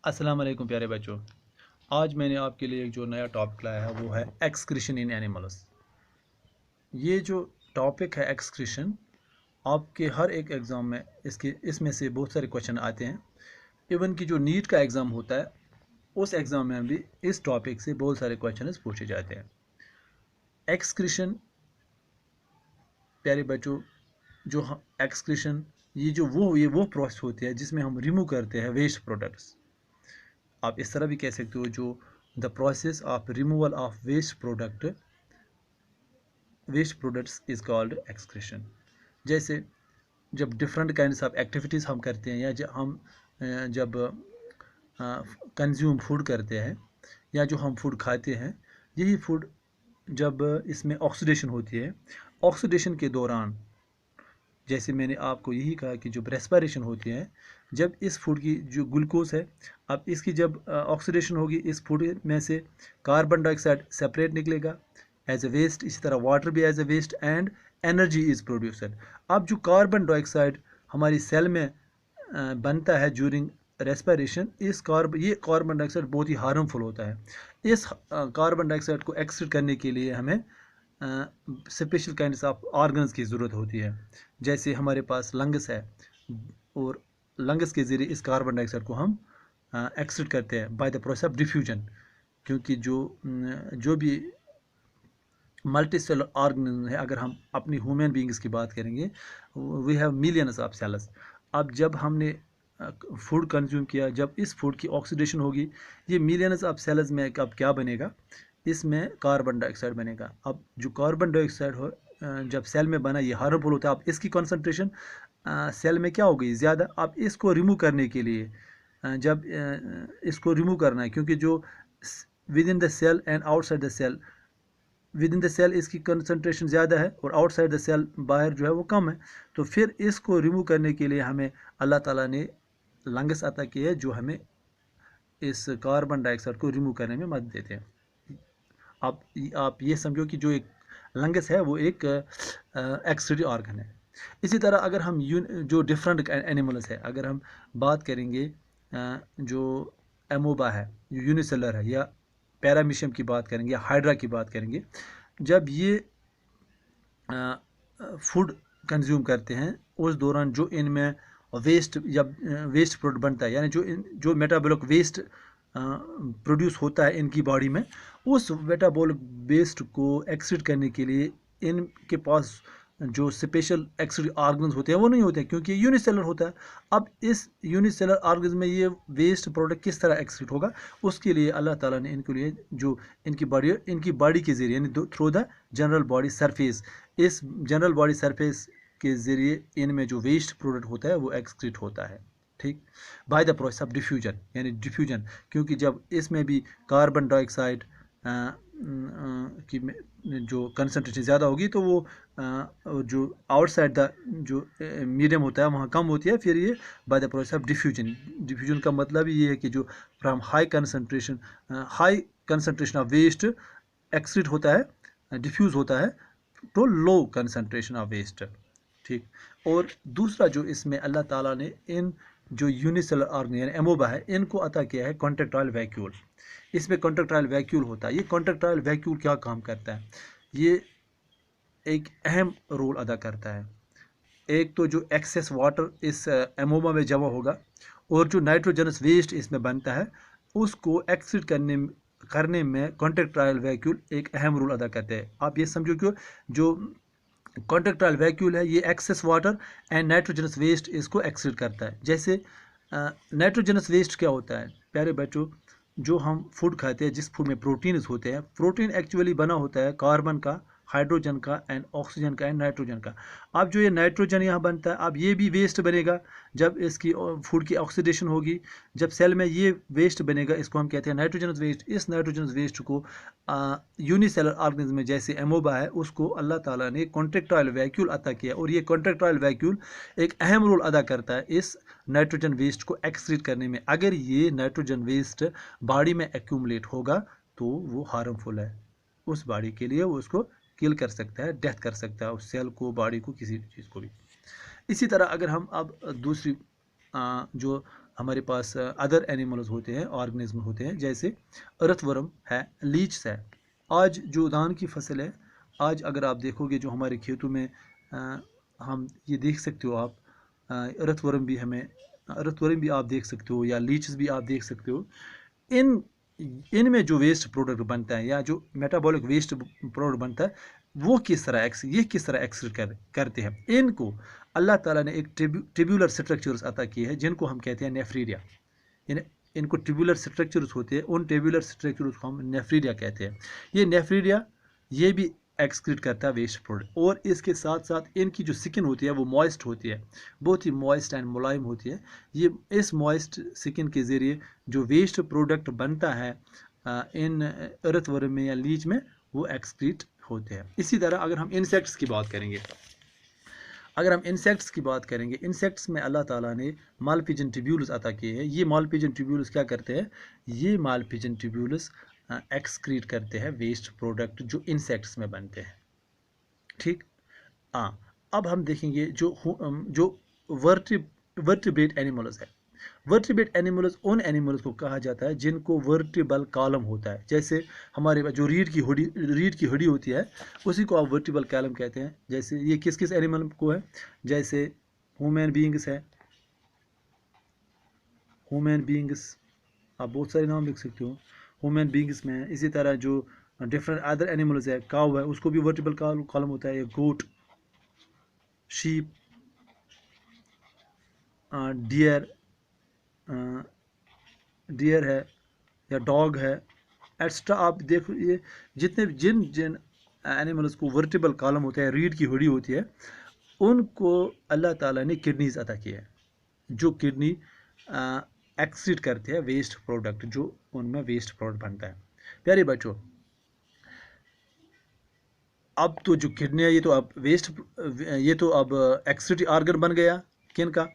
अस्सलाम वालेकुम प्यारे बच्चों। आज मैंने आपके लिए एक जो नया टॉपिक लाया है वो है एक्सक्रीशन इन एनिमल्स। ये जो टॉपिक है एक्सक्रीशन, आपके हर एक एग्ज़ाम में इसमें से बहुत सारे क्वेश्चन आते हैं। इवन कि जो नीट का एग्ज़ाम होता है उस एग्ज़ाम में भी इस टॉपिक से बहुत सारे क्वेश्चन पूछे जाते हैं। एक्सक्रीशन प्यारे बच्चों, जो एक्सक्रीशन ये वो प्रोसेस होती है जिसमें हम रिमूव करते हैं वेस्ट प्रोडक्ट्स। आप इस तरह भी कह सकते हो, जो the process of removal of waste products is called excretion. जैसे जब डिफरेंट काइंड्स ऑफ एक्टिविटीज़ हम करते हैं या जब कंज्यूम फूड करते हैं या जो हम फूड खाते हैं, यही फूड जब इसमें ऑक्सीडेशन होती है, ऑक्सीडेशन के दौरान जैसे मैंने आपको यही कहा कि जब रेस्पिरेशन होती है, जब इस फूड की जो ग्लूकोज है, अब इसकी जब ऑक्सीडेशन होगी, इस फूड में से कार्बन डाइऑक्साइड सेपरेट निकलेगा एज ए वेस्ट। इसी तरह वाटर भी as a waste and energy is produced. अब जो कार्बन डाइऑक्साइड हमारी सेल में बनता है ड्यूरिंग रेस्पिरेशन, ये कार्बन डाइऑक्साइड बहुत ही हार्मफुल होता है। इस कार्बन डाइऑक्साइड को एक्सट्रैक्ट करने के लिए हमें स्पेशल काइंड्स ऑफ ऑर्गन्स की ज़रूरत होती है। जैसे हमारे पास लंग्स है, और लंग्स के ज़रिए इस कार्बन डाइऑक्साइड को हम एक्सट्रैक्ट करते हैं bye the process of diffusion. क्योंकि जो भी मल्टी सेलर ऑर्गेनिज्म है, अगर हम अपनी ह्यूमन बींग्स की बात करेंगे, we have millions of cells. अब जब हमने फूड कंज्यूम किया, जब इस फूड की ऑक्सीडेशन होगी, ये मिलियंस ऑफ सेल्स में अब क्या बनेगा, इसमें कार्बन डाइऑक्साइड बनेगा। अब जो कार्बन डाइऑक्साइड हो जब सेल में बना, ये हार्मफुल होता है। अब इसकी कॉन्सेंट्रेशन सेल में क्या हो गई, ज़्यादा। अब इसको रिमूव करने के लिए जब इसको रिमूव करना है, क्योंकि जो within the cell and outside the cell, within the cell इसकी कंसंट्रेशन ज़्यादा है और आउटसाइड द सेल बाहर जो है वो कम है। तो फिर इसको रिमूव करने के लिए हमें अल्लाह ताला ने लंग्स अता किए हैं, जो हमें इस कार्बन डाइऑक्साइड को रिमूव करने में मदद देते हैं। आप ये समझो कि जो एक लंग्स है वो एक एक्सक्रीटरी ऑर्गन है। इसी तरह अगर हम जो डिफरेंट एनिमल्स है, अगर हम बात करेंगे जो एमोबा है, जो यूनिसेलर है, या पैरामीशियम की बात करेंगे, या हाइड्रा की बात करेंगे, जब ये फूड कंज्यूम करते हैं, उस दौरान जो इनमें वेस्ट प्रोडक्ट बनता है, यानी जो मेटाबॉलिक वेस्ट प्रोड्यूस होता है इनकी बॉडी में, उस मेटाबॉलिक वेस्ट को एक्सक्रीट करने के लिए इनके पास जो स्पेशल एक्सक्रीटरी ऑर्गन्स होते हैं वो नहीं होते हैं, क्योंकि यूनिसेलर होता है। अब इस यूनिसेलर ऑर्गन्स में ये वेस्ट प्रोडक्ट किस तरह एक्सक्रीट होगा, उसके लिए अल्लाह ताला ने इनके लिए जो इनकी बॉडी के ज़रिए, यानी through the general body surface, इस जनरल बॉडी सरफेस के ज़रिए इनमें जो वेस्ट प्रोडक्ट होता है वो एक्सक्रीट होता है। ठीक, bye the process of diffusion, यानी डिफ्यूजन, क्योंकि जब इसमें भी कार्बन डाइऑक्साइड की जो कंसनट्रेशन ज़्यादा होगी, तो वो जो आउटसाइड द जो मीडियम होता है वहाँ कम होती है। फिर ये by the process of diffusion का मतलब ये है कि जो from high concentration of waste excrete होता है, डिफ्यूज़ होता है, तो लो कंसनट्रेशन ऑफ वेस्ट। ठीक, और दूसरा जो इसमें अल्लाह ताला ने इन जो यूनिसेलर ऑर्गन यानी एमोबा है, इनको अता किया है कॉन्ट्रैक्टाइल वैक्यूल। इसमें कॉन्ट्रैक्टाइल वैक्यूल होता है। ये कॉन्ट्रैक्टाइल वैक्यूल क्या काम करता है, ये एक अहम रोल अदा करता है। एक तो जो एक्सेस वाटर इस एमोबा में जमा होगा, और जो नाइट्रोजनस वेस्ट इसमें बनता है, उसको एक्सक्रीट करने में कॉन्ट्रैक्टाइल वैक्यूल एक अहम रोल अदा करते हैं। आप ये समझो कि जो कॉन्ट्रैक्टाइल वैक्यूल है, ये excess water and nitrogenous waste इसको एक्सक्रीट करता है। जैसे नाइट्रोजनस वेस्ट क्या होता है प्यारे बच्चों, जो हम फूड खाते हैं, जिस फूड में प्रोटीन्स होते हैं, प्रोटीन एक्चुअली बना होता है कार्बन का, हाइड्रोजन का एंड ऑक्सीजन का एंड नाइट्रोजन का। अब जो ये नाइट्रोजन यहाँ बनता है, अब ये भी वेस्ट बनेगा जब इसकी फूड की ऑक्सीडेशन होगी। जब सेल में ये वेस्ट बनेगा, इसको हम कहते हैं नाइट्रोजनस वेस्ट। इस नाइट्रोजनस वेस्ट को यूनिसेलर ऑर्गेनिज्म में जैसे एमोबा है, उसको अल्लाह ताला ने कॉन्ट्रैक्टाइल वैक्यूल अता किया, और ये कॉन्ट्रैक्टाइल वैक्यूल एक अहम रोल अदा करता है इस नाइट्रोजन वेस्ट को एक्सक्रीट करने में। अगर ये नाइट्रोजन वेस्ट बॉडी में एक्यूमुलेट होगा तो वो हार्मफुल है उस बॉडी के लिए, वो उसको किल कर सकता है, डेथ कर सकता है उस सेल को, बॉडी को, किसी चीज़ को भी। इसी तरह अगर हम अब दूसरी जो हमारे पास अदर एनिमल्स होते हैं, ऑर्गेनिज्म होते हैं, जैसे अर्थवर्म है, लीच है। आज जो धान की फसल है, आज अगर आप देखोगे जो हमारे खेतों में हम ये देख सकते हो आप, अर्थवर्म भी आप देख सकते हो, या लीचेस भी आप देख सकते हो। इन इनमें जो वेस्ट प्रोडक्ट बनता है, या जो मेटाबॉलिक वेस्ट प्रोडक्ट बनता है, वो किस तरह एक्सक्रीट करते हैं। इनको अल्लाह ताला ने एक ट्यूबुलर स्ट्रक्चर्स अता किए हैं, जिनको हम कहते हैं नेफ्रीडिया। यानी इनको ट्यूबुलर स्ट्रक्चर्स होते हैं, उन ट्यूबुलर स्ट्रक्चर्स को हम नेफ्रीडिया कहते हैं। ये नेफ्रीडिया ये भी एक्सक्रीट करता है वेस्ट प्रोडक्ट। और इसके साथ साथ इनकी जो स्किन होती है वो मॉइस्ट होती है, बहुत ही मॉइस्ट एंड मुलायम होती है। ये इस मॉइस्ट स्किन के ज़रिए जो वेस्ट प्रोडक्ट बनता है इन अर्थवर्म में या लीच में, वो एक्सक्रीट होते हैं। इसी तरह अगर हम इंसेक्ट्स की बात करेंगे, इंसेक्ट्स में अल्लाह ताला ने मालपिजन ट्यूब्यूल्स अता किए हैं। ये मालपिजन ट्यूब्यूल्स क्या करते हैं, ये मालपिजन ट्यूब्यूल्स एक्सक्रीट करते हैं वेस्ट प्रोडक्ट जो इंसेक्ट्स में बनते हैं। ठीक, हाँ। अब हम देखेंगे जो वर्टिब्रेट एनिमल्स है। वर्टिब्रेट एनिमल्स उन एनिमल्स को कहा जाता है जिनको वर्टिबल कॉलम होता है। जैसे हमारे पास जो रीढ़ की हड्डी होती है, उसी को आप वर्टिबल कॉलम कहते हैं। जैसे ये किस किस एनिमल को है, जैसे ह्यूमन बीइंग्स है, ह्यूमन बीइंग्स आप बहुत सारे नाम लिख सकते हो ह्यूमन बीइंग्स में। इसी तरह जो डिफरेंट अदर एनिमल्स है, काऊ है, उसको भी वर्टिबल कॉलम होता है, गोट, शीप, डियर है, या डॉग है, एक्स्ट्रा। आप देखो ये जितने जिन जिन एनिमल्स को वर्टिबल कॉलम होता है, रीढ़ की हड्डी होती है, उनको अल्लाह ताला ने किडनीज अता की है, जो किडनी एक्सक्रीट करते हैं वेस्ट प्रोडक्ट, जो उनमें वेस्ट प्रोडक्ट बनता है। प्यारे बच्चों, अब तो जो किडनी है ये तो अब एक्सक्रीट ऑर्गन बन गया किन का,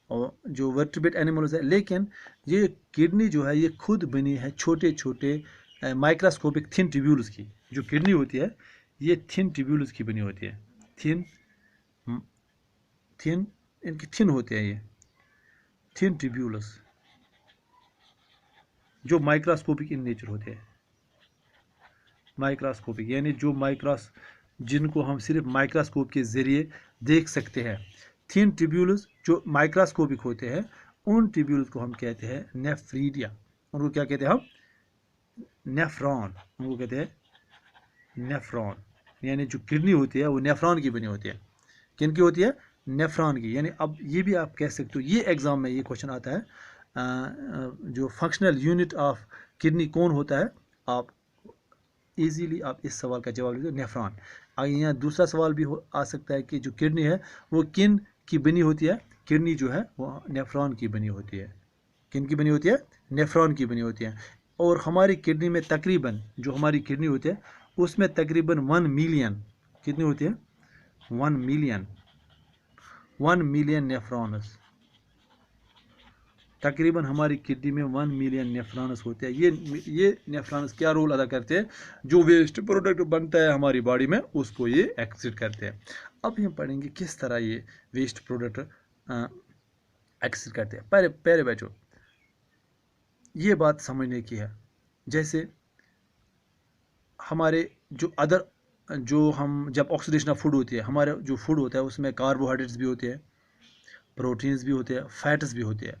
और जो वर्टिब्रेट एनिमल्स है। लेकिन ये किडनी जो है ये खुद बनी है छोटे छोटे माइक्रोस्कोपिक थिन ट्यूब्यूल्स की। जो किडनी होती है ये थिन ट्यूब्यूल्स की बनी होती है, थिन थिन इनकी थिन होते हैं, ये थिन ट्यूब्यूल्स जो माइक्रोस्कोपिक इन नेचर होते हैं। माइक्रोस्कोपिक यानी जिनको हम सिर्फ माइक्रोस्कोप के ज़रिए देख सकते हैं। थिन ट्यूब्यूल्स जो माइक्रोस्कोपिक होते हैं, उन ट्यूब्यूल्स को हम कहते हैं नेफ्रीडिया। उनको क्या कहते हैं हम, नेफ्रॉन। उनको कहते हैं नेफ्रॉन। यानी जो किडनी होती है वो नेफ्रॉन की बनी होती है। किन की होती है, नेफ्रॉन की। यानी अब ये भी आप कह सकते हो, ये एग्जाम में ये क्वेश्चन आता है, जो फंक्शनल यूनिट ऑफ किडनी कौन होता है। आप इजीली आप इस सवाल का जवाब दीजिए, नेफ्रॉन। आगे यहाँ दूसरा सवाल भी आ सकता है कि जो किडनी है वो किन की बनी होती है। किडनी जो है वो नेफ्रॉन की बनी होती है। किन की बनी होती है, नेफ्रॉन की बनी होती है। और हमारी किडनी में तकरीबन, जो हमारी किडनी होती है उसमें तकरीबन 1 मिलियन, कितनी होती है, 1 मिलियन नेफ्रॉन्स। तकरीबन हमारी किडनी में 1 मिलियन नेफ्रॉन्स होते हैं। ये नेफ्रॉन्स क्या रोल अदा करते हैं, जो वेस्ट प्रोडक्ट बनता है हमारी बॉडी में उसको ये एक्सक्रीट करते हैं। अब हम पढ़ेंगे किस तरह ये वेस्ट प्रोडक्ट एक्सक्रीट करते हैं। पहले बच्चों ये बात समझने की है, जैसे हमारे जो हम जब ऑक्सीडेशन ऑफ फूड होती है, हमारा जो फूड होता है उसमें कार्बोहाइड्रेट्स भी होते हैं, प्रोटीन्स भी होते हैं, फैट्स भी होते हैं।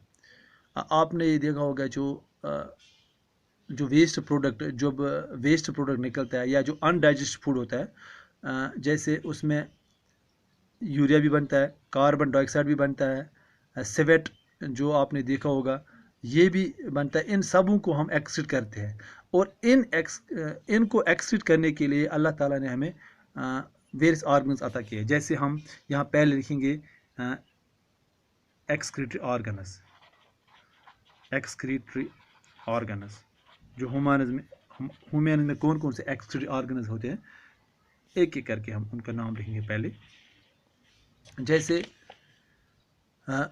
आपने ये देखा होगा जो वेस्ट प्रोडक्ट निकलता है, या जो अनडाइजेस्ट फूड होता है, जैसे उसमें यूरिया भी बनता है, कार्बन डाइऑक्साइड भी बनता है, स्वेट जो आपने देखा होगा ये भी बनता है। इन सबों को हम एक्सक्रीट करते हैं। और इनको एक्सक्रीट करने के लिए अल्लाह ताला ने हमें वेरियस ऑर्गन्स अता किए। जैसे हम यहाँ पहले लिखेंगे एक्सक्रीटरी ऑर्गन्स। जो ह्यूमन में कौन कौन से एक्सक्रीटरी ऑर्गन्स होते हैं, एक एक करके हम उनका नाम लिखेंगे पहले। जैसे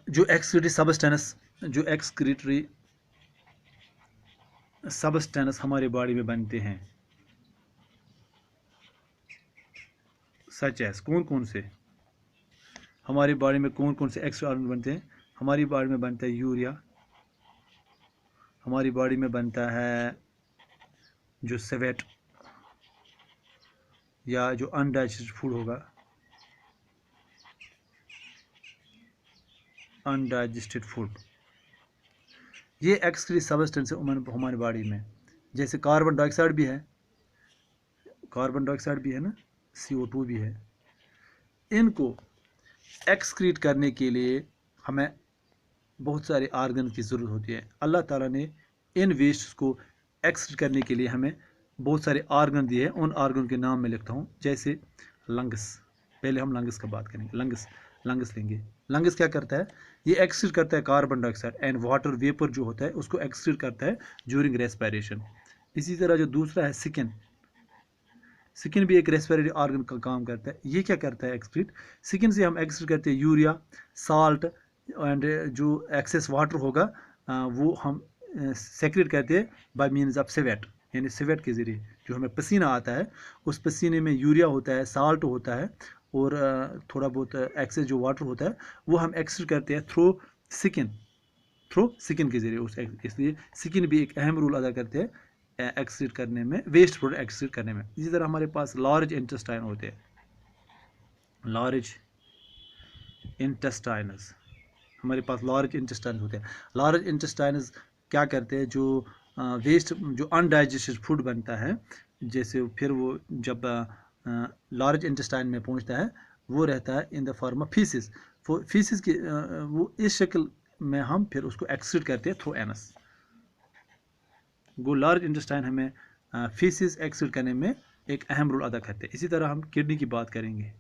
जो एक्सक्रीटरी सबस्टेंस हमारे बॉडी में बनते हैं, सच एस कौन कौन से हमारी बॉडी में कौन कौन से एक्स्ट्रा ऑर्गन बनते हैं। हमारी बॉडी में बनता है यूरिया, हमारी बॉडी में बनता है जो स्वेट या जो अनडाइजेस्टेड फूड होगा, अनडाइजेस्टेड फूड, ये एक्सक्रीट सब्सटेंस है हमारी बॉडी में। जैसे कार्बन डाइऑक्साइड भी है, कार्बन डाइऑक्साइड भी है ना, CO2 भी है। इनको एक्सक्रीट करने के लिए हमें बहुत सारे आर्गन की ज़रूरत होती है। अल्लाह ताला ने इन वेस्ट को एक्सक्रीट करने के लिए हमें बहुत सारे आर्गन दिए हैं। उन आर्गन के नाम मैं लिखता हूँ। जैसे लंग्स, पहले हम लंग्स का बात करेंगे। लंग्स लेंगे। लंग्स क्या करता है? ये एक्सक्रीट करता है carbon dioxide and water vapour जो होता है उसको एक्सक्रीट करता है ड्यूरिंग रेस्पिरेशन। इसी तरह जो दूसरा है स्किन भी एक रेस्पिरेटरी ऑर्गन का काम करता है। ये क्या करता है एक्सक्रीट? स्किन से हम एक्सक्रीट करते हैं यूरिया, साल्ट एंड जो एक्सेस वाटर होगा वो हम सेक्रेट करते हैं बाय मीन्स ऑफ स्वेट, यानी स्वेट के ज़रिए जो हमें पसीना आता है उस पसीने में यूरिया होता है, साल्ट होता है और थोड़ा बहुत एक्सेस जो वाटर होता है वो हम एक्सक्रीट करते हैं थ्रू स्किन के ज़रिए। इसलिए स्किन भी एक अहम रोल अदा करते हैं एक्सक्रीट करने में, वेस्ट प्रोडक्ट एक्सक्रीट करने में। इसी तरह हमारे पास लार्ज इंटेस्टाइन होते हैं। लार्ज इंटेस्टाइनस, हमारे पास लार्ज इंटेस्टाइन होते हैं। लार्ज इंटेस्टाइनस क्या करते हैं? जो वेस्ट जो अनडाइजेस्टेड फूड बनता है, जैसे फिर वो जब लार्ज इंटेस्टाइन में पहुंचता है वो रहता है in the form of faeces. Faeces की वो इस शक्ल में हम फिर उसको एक्सक्रीट करते हैं थ्रू एनस। वो लार्ज इंटेस्टाइन हमें फीसिस एक्सक्रीट करने में एक अहम रोल अदा करते हैं। इसी तरह हम किडनी की बात करेंगे।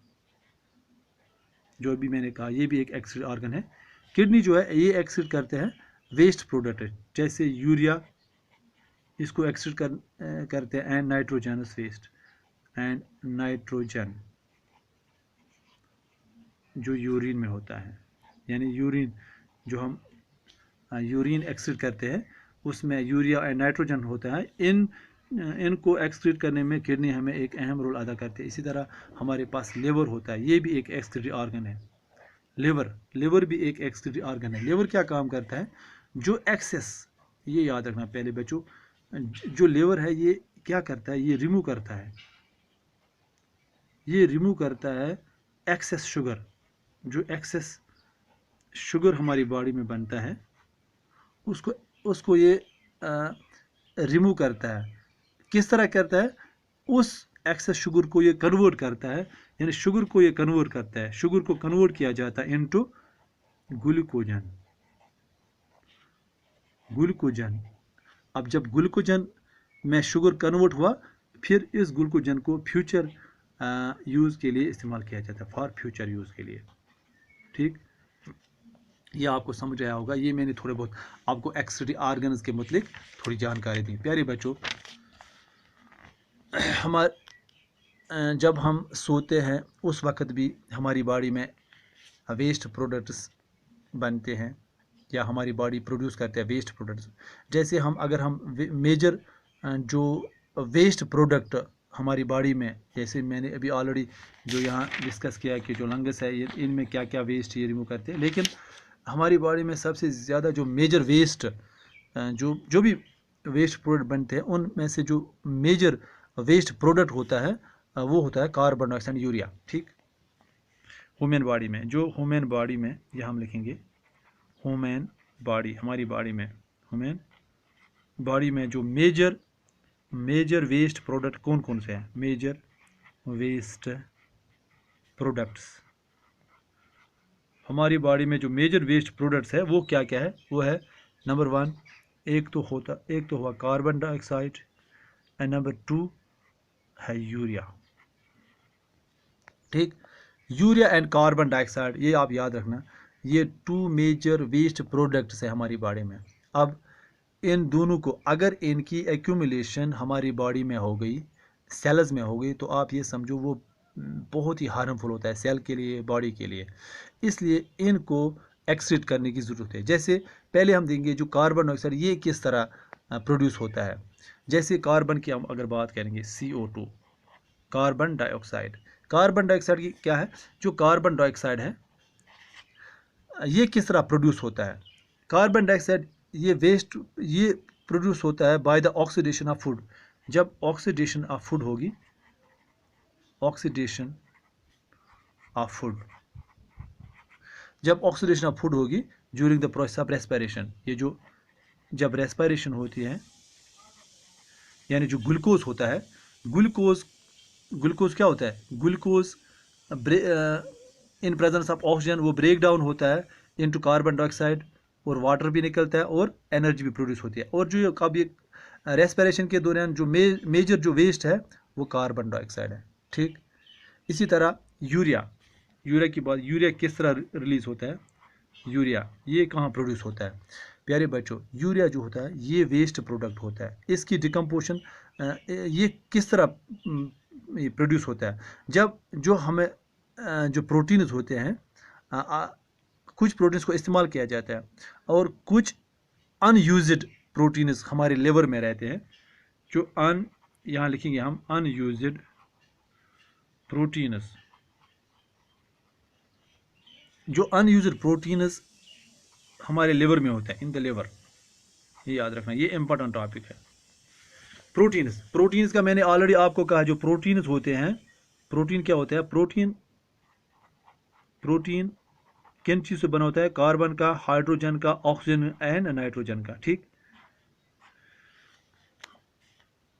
जो भी मैंने कहा ये भी एक एक्सक्रीट ऑर्गन है। किडनी जो है ये एक्सक्रीट करते हैं वेस्ट प्रोडक्ट, जैसे यूरिया इसको एक्सक्रीट करते हैं and nitrogenous waste and nitrogen जो यूरिन में होता है, यानी यूरिन जो हम यूरिन एक्सक्रीट करते हैं उसमें यूरिया एंड नाइट्रोजन होता है। इनको एक्सक्रीट करने में किडनी हमें एक अहम रोल अदा करती है। इसी तरह हमारे पास लिवर होता है, ये भी एक एक्सक्रीटरी ऑर्गन है। लिवर भी एक एक्सक्रीटरी ऑर्गन है। लिवर क्या काम करता है? जो एक्सेस, ये याद रखना पहले बच्चों, जो लिवर है ये क्या करता है? ये रिमूव करता है एक्सेस शुगर। जो एक्सेस शुगर हमारी बॉडी में बनता है उसको ये रिमूव करता है। किस तरह करता है? उस एक्सेस शुगर को ये कन्वर्ट करता है, यानी शुगर को ये कन्वर्ट करता है। शुगर को कन्वर्ट किया जाता है इनटू ग्लूकोजन। अब जब ग्लूकोजन में शुगर कन्वर्ट हुआ फिर इस ग्लूकोजन को फ्यूचर यूज़ के लिए इस्तेमाल किया जाता है, फॉर फ्यूचर यूज़ के लिए। ठीक, ये आपको समझ आया होगा। ये मैंने थोड़े बहुत आपको एक्सक्रीटरी ऑर्गन्स के मुतालिक थोड़ी जानकारी दी। प्यारे बच्चों, जब हम सोते हैं उस वक्त भी हमारी बॉडी में वेस्ट प्रोडक्ट्स बनते हैं या हमारी बॉडी प्रोड्यूस करते हैं वेस्ट प्रोडक्ट्स। जैसे अगर हम मेजर जो वेस्ट प्रोडक्ट हमारी बॉडी में, जैसे मैंने अभी ऑलरेडी जो यहाँ डिस्कस किया कि जो लंग्स है ये इनमें क्या क्या वेस्ट ये रिमूव करते हैं, लेकिन हमारी बॉडी में सबसे ज़्यादा जो मेजर वेस्ट जो भी वेस्ट प्रोडक्ट बनते हैं उनमें से जो मेजर वेस्ट प्रोडक्ट होता है वो होता है कार्बन डाइऑक्साइड, यूरिया। ठीक, ह्यूमन बॉडी में ये हम लिखेंगे ह्यूमन बॉडी, हमारी बॉडी में ह्यूमन बॉडी में जो मेजर वेस्ट प्रोडक्ट कौन कौन से हैं? मेजर वेस्ट प्रोडक्ट्स हमारी बॉडी में जो मेजर वेस्ट प्रोडक्ट्स है वो क्या क्या है? वो है नंबर 1 एक तो हुआ कार्बन डाइऑक्साइड एंड नंबर 2 है यूरिया। ठीक, यूरिया एंड कार्बन डाइऑक्साइड ये आप याद रखना, ये 2 मेजर वेस्ट प्रोडक्ट्स है हमारी बॉडी में। अब इन दोनों को अगर इनकी एक्यूमुलेशन हमारी बॉडी में हो गई, सेल्स में हो गई, तो आप ये समझो वो बहुत ही हार्मफुल होता है सेल के लिए, बॉडी के लिए। इसलिए इनको एक्सक्रीट करने की ज़रूरत है। जैसे पहले हम देंगे जो कार्बन डाइऑक्साइड ये किस तरह प्रोड्यूस होता है। जैसे कार्बन की हम अगर बात करेंगे CO2, कार्बन डाइऑक्साइड की क्या है? जो कार्बन डाइऑक्साइड है ये किस तरह प्रोड्यूस होता है? कार्बन डाइऑक्साइड ये प्रोड्यूस होता है by the oxidation of food. जब ऑक्सीडेशन ऑफ फूड होगी, ऑक्सीडेशन ऑफ फूड, जब ऑक्सीडेशन ऑफ फूड होगी during the process of respiration, ये जो जब रेस्पिरेशन होती है, यानी जो ग्लूकोज होता है, ग्लूकोज ग्लूकोज क्या होता है, glucose in presence of oxygen वो ब्रेक डाउन होता है इनटू कार्बन डाइऑक्साइड, और वाटर भी निकलता है और एनर्जी भी प्रोड्यूस होती है। और जो कभी रेस्पिरेशन के दौरान जो मेजर जो वेस्ट है वो कार्बन डाइऑक्साइड है। ठीक, इसी तरह यूरिया की बात, यूरिया किस तरह रिलीज होता है, यूरिया ये कहाँ प्रोड्यूस होता है प्यारे बच्चों, यूरिया जो होता है ये वेस्ट प्रोडक्ट होता है। इसकी डिकम्पोजिशन ये किस तरह प्रोड्यूस होता है, जब जो हमें जो प्रोटीन्स होते हैं, कुछ प्रोटीन्स को इस्तेमाल किया जाता है और कुछ अनयूज्ड प्रोटीन्स हमारे लिवर में रहते हैं, जो यहाँ लिखेंगे हम अनयूज्ड प्रोटीन्स, जो अनयूज्ड प्रोटीन्स हमारे लिवर में होता है, इन द लिवर, ये याद रखना, ये इंपॉर्टेंट टॉपिक है। प्रोटीन्स का मैंने ऑलरेडी आपको कहा, जो प्रोटीन्स होते हैं, प्रोटीन क्या होता है, प्रोटीन किन चीज से बना होता है, कार्बन का, हाइड्रोजन का, ऑक्सीजन एंड नाइट्रोजन का। ठीक,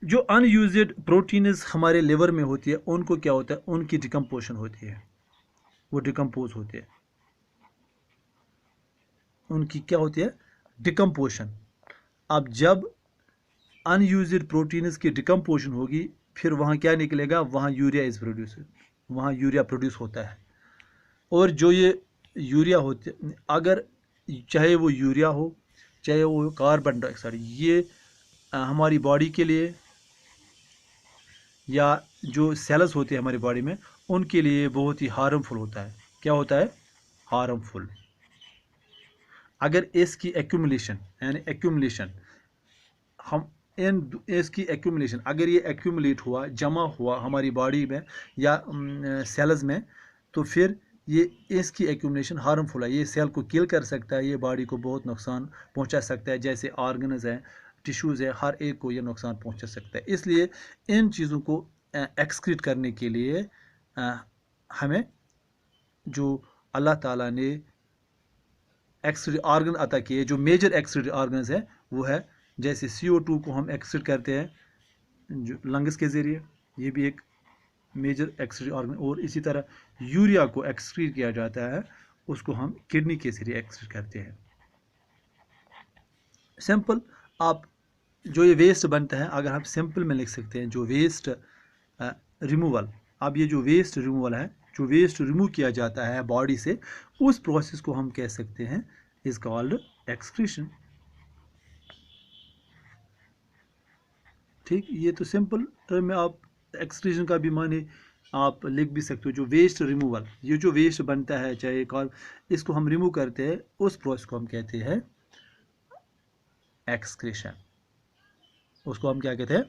जो अनयूज्ड प्रोटीन्स हमारे लिवर में होती है उनको क्या होता है, उनकी डिकम्पोजिशन होती है, वो डिकम्पोज होते हैं, उनकी क्या होती है, डिकम्पोजिशन। अब जब अनयूज्ड प्रोटीन्स की डिकम्पोजिशन होगी फिर वहाँ क्या निकलेगा, वहाँ यूरिया इज प्रोड्यूस, वहाँ यूरिया प्रोड्यूस होता है। और जो ये यूरिया होते, अगर चाहे वो यूरिया हो चाहे वो कार्बन डाइऑक्साइड, ये हमारी बॉडी के लिए या जो सेल्स होते हैं हमारी बॉडी में उनके लिए बहुत ही हार्मफुल होता है। क्या होता है, हार्मफुल। अगर इसकी एक्यूमुलेशन, यानी एक्यूमुलेशन, हम इसकी एक्यूमुलेशन, अगर ये एक्यूमुलेट हुआ, जमा हुआ हमारी बॉडी में या सेल्स में, तो फिर ये इसकी एक्यूमुलेशन हार्मफुल है, ये सेल को किल कर सकता है, ये बॉडी को बहुत नुकसान पहुंचा सकता है, जैसे ऑर्गन्स हैं, टिश्यूज़ है, हर एक को ये नुकसान पहुंचा सकता है। इसलिए इन चीज़ों को एक्सक्रीट करने के लिए हमें जो अल्लाह ताला ने एक्सक्रीट ऑर्गन अता किए, जो मेजर एक्सक्रीट ऑर्गन्स है वो है, जैसे CO2 को हम एक्सक्रीट करते हैं जो लंग्स के ज़रिए, ये भी एक मेजर एक्सक्रीट ऑर्गन, और इसी तरह यूरिया को एक्सक्रीट किया जाता है, उसको हम किडनी के ज़रिए एक्सक्रीट करते हैं। सिंपल, आप जो ये वेस्ट बनता है, अगर हम सिंपल में लिख सकते हैं, जो वेस्ट रिमूवल, अब ये जो वेस्ट रिमूवल है, जो वेस्ट रिमूव किया जाता है बॉडी से, उस प्रोसेस को हम कह सकते हैं इज कॉल्ड एक्सक्रीशन। ठीक, ये तो सिंपल टर्म में आप एक्सक्रीशन का भी माने आप लिख भी सकते हो, जो वेस्ट रिमूवल, ये जो वेस्ट बनता है चाहे इसको हम रिमूव करते हैं, उस प्रोसेस को हम कहते हैं एक्सक्रीशन, उसको हम क्या कहते हैं,